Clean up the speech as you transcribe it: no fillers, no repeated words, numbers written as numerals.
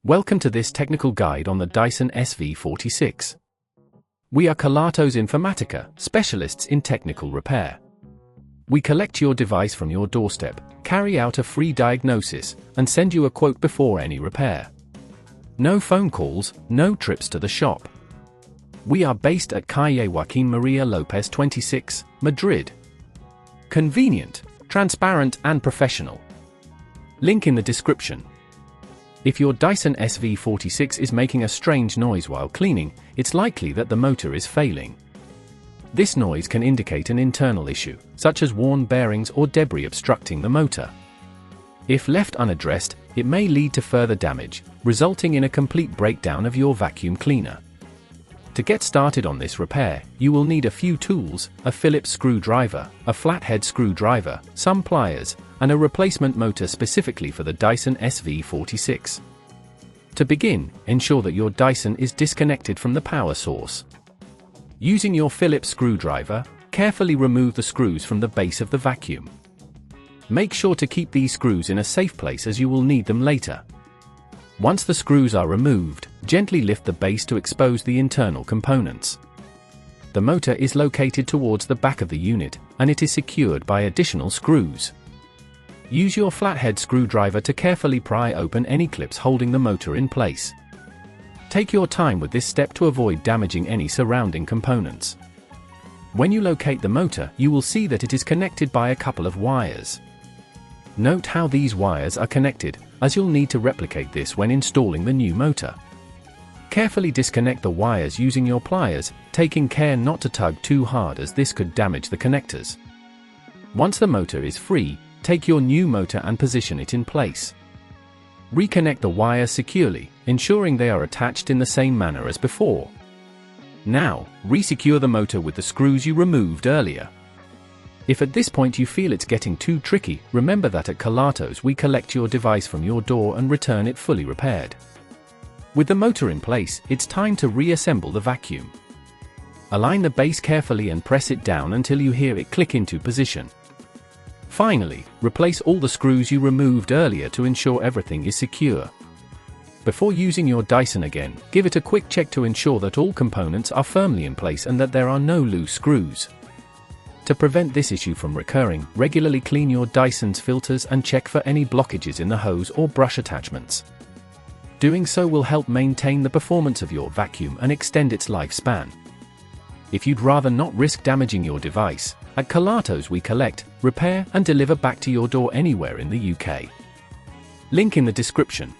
Welcome to this technical guide on the Dyson SV46. We are Kelatos Informatica, specialists in technical repair. We collect your device from your doorstep, carry out a free diagnosis, and send you a quote before any repair. No phone calls, no trips to the shop. We are based at Calle Joaquín María López 26, Madrid. Convenient, transparent and professional. Link in the description. If your Dyson SV46 is making a strange noise while cleaning, it's likely that the motor is failing. This noise can indicate an internal issue, such as worn bearings or debris obstructing the motor. If left unaddressed, it may lead to further damage, resulting in a complete breakdown of your vacuum cleaner. To get started on this repair, you will need a few tools, a Phillips screwdriver, a flathead screwdriver, some pliers, and a replacement motor specifically for the Dyson SV46. To begin, ensure that your Dyson is disconnected from the power source. Using your Phillips screwdriver, carefully remove the screws from the base of the vacuum. Make sure to keep these screws in a safe place as you will need them later. Once the screws are removed, gently lift the base to expose the internal components. The motor is located towards the back of the unit, and it is secured by additional screws. Use your flathead screwdriver to carefully pry open any clips holding the motor in place. Take your time with this step to avoid damaging any surrounding components. When you locate the motor, you will see that it is connected by a couple of wires. Note how these wires are connected, as you'll need to replicate this when installing the new motor. Carefully disconnect the wires using your pliers, taking care not to tug too hard as this could damage the connectors. Once the motor is free, take your new motor and position it in place. Reconnect the wires securely, ensuring they are attached in the same manner as before. Now, resecure the motor with the screws you removed earlier. If at this point you feel it's getting too tricky, remember that at Kelatos we collect your device from your door and return it fully repaired. With the motor in place, it's time to reassemble the vacuum. Align the base carefully and press it down until you hear it click into position. Finally, replace all the screws you removed earlier to ensure everything is secure. Before using your Dyson again, give it a quick check to ensure that all components are firmly in place and that there are no loose screws. To prevent this issue from recurring, regularly clean your Dyson's filters and check for any blockages in the hose or brush attachments. Doing so will help maintain the performance of your vacuum and extend its lifespan. If you'd rather not risk damaging your device, at Kelatos we collect, repair and deliver back to your door anywhere in the UK. Link in the description.